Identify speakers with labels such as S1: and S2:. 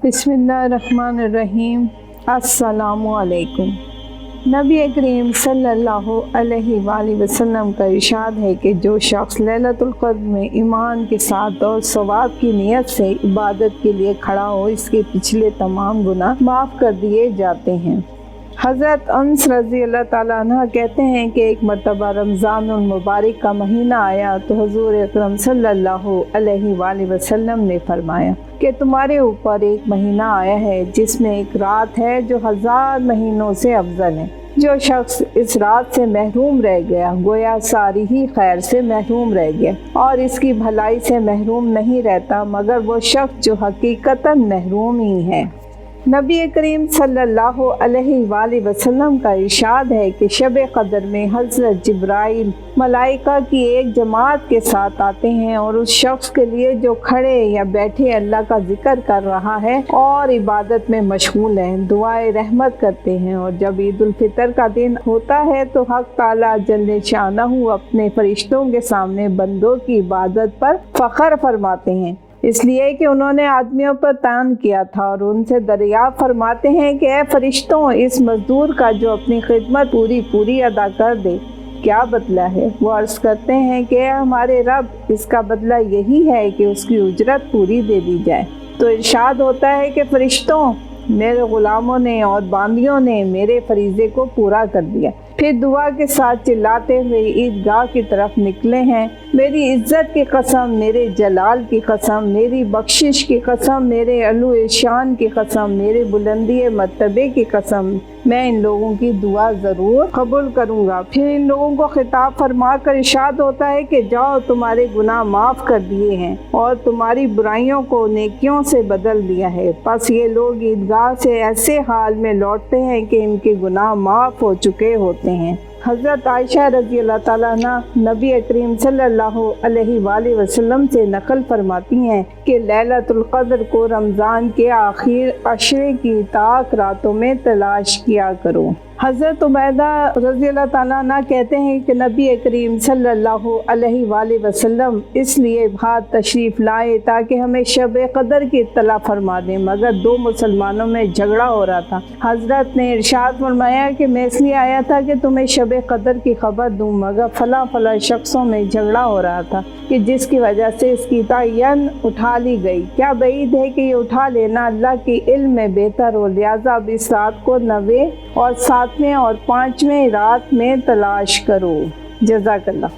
S1: बिस्मिल्लाहिर्रहमानिर्रहीम। अस्सलामु अलैकुम। नबी करीम सल्लल्लाहु अलैहि वसल्लम का इरशाद है कि जो शख्स लैलतुल क़द्र में ईमान के साथ और सवाब की नीयत से इबादत के लिए खड़ा हो, इसके पिछले तमाम गुनाह माफ़ कर दिए जाते हैं। हज़रत अनस रज़ी अल्लाह ताला अन्हा कहते हैं कि एक मरतबा रमज़ानुल मुबारक का महीना आया तो हुज़ूर अकरम सल्लल्लाहु अलैहि वसल्लम ने फरमाया कि तुम्हारे ऊपर एक महीना आया है जिसमें एक रात है जो 1000 महीनों से अफजल है। जो शख्स इस रात से महरूम रह गया गोया सारी ही खैर से महरूम रह गया और इसकी भलाई से महरूम नहीं रहता मगर वो शख्स जो हकीकतन महरूम ही है। नबी करीम सल्लल्लाहु अलैहि वसल्लम का इरशाद है कि शब क़द्र में हज़रत जिब्राइल मलाइका की एक जमात के साथ आते हैं और उस शख्स के लिए जो खड़े या बैठे अल्लाह का जिक्र कर रहा है और इबादत में मशगूल है दुआए रहमत करते हैं। और जब ईद उल फितर का दिन होता है तो हक़ ताला जल्ले शानहू अपने फरिश्तों के सामने बंदों की इबादत पर फ़ख्र फरमाते हैं, इसलिए कि उन्होंने आदमियों पर तान किया था और उनसे दरियाफ़्त फरमाते हैं कि ए फरिश्तों, इस मजदूर का जो अपनी खिदमत पूरी अदा कर दे क्या बदला है। वो अर्ज़ करते हैं कि हमारे रब, इसका बदला यही है कि उसकी उजरत पूरी दे दी जाए। तो इरशाद होता है कि फरिश्तों, मेरे ग़ुलामों ने और बांदियों ने मेरे फरीज़े को पूरा कर दिया। फिर दुआ के साथ चिल्लाते हुए ईदगाह की तरफ निकले हैं। मेरी इज्जत की कसम, मेरे जलाल की कसम, मेरी बख्शिश की कसम, मेरे अलू शान की कसम, मेरे बुलंदी मर्तबे की कसम, मैं इन लोगों की दुआ ज़रूर कबूल करूँगा। फिर इन लोगों को खिताब फरमा कर इरशाद होता है कि जाओ, तुम्हारे गुनाह माफ़ कर दिए हैं और तुम्हारी बुराइयों को नेकियों से बदल दिया है। बस ये लोग ईदगाह से ऐसे हाल में लौटते हैं कि इनके गुनाह माफ़ हो चुके होते हैं। हज़रत आयशा रज़ी अल्लाह ताला अन्हा नबी करीम सल्लल्लाहु अलैहि वसल्लम से नकल फरमाती हैं कि लैलतुल क़द्र को रमज़ान के आखिर अशरे की ताक रातों में तलाश किया करो। हज़रत उमैदा रज़ी अल्लाह ताला अन्हा कहते हैं कि नबी करीम सल्लल्लाहु अलैहि वसल्लम इसलिए बाहर तशरीफ़ लाए ताकि हमें शब क़द्र की इत्तला फरमा दें, मगर दो मुसलमानों में झगड़ा हो रहा था। हज़रत ने इरशाद फरमाया कि मैं इसलिए आया था कि तुम्हें शब क़द्र की खबर दूँ, मगर फला शख्सों में झगड़ा हो रहा था कि जिसकी वजह से इसकी तयन उठा ली गई। क्या बईद है कि ये उठा लेना अल्लाह की इल्म में बेहतर हो, लिहाजा अब इस रात को 9वें और 7वें और 5वें रात में तलाश करो। जज़ाकल्लाह।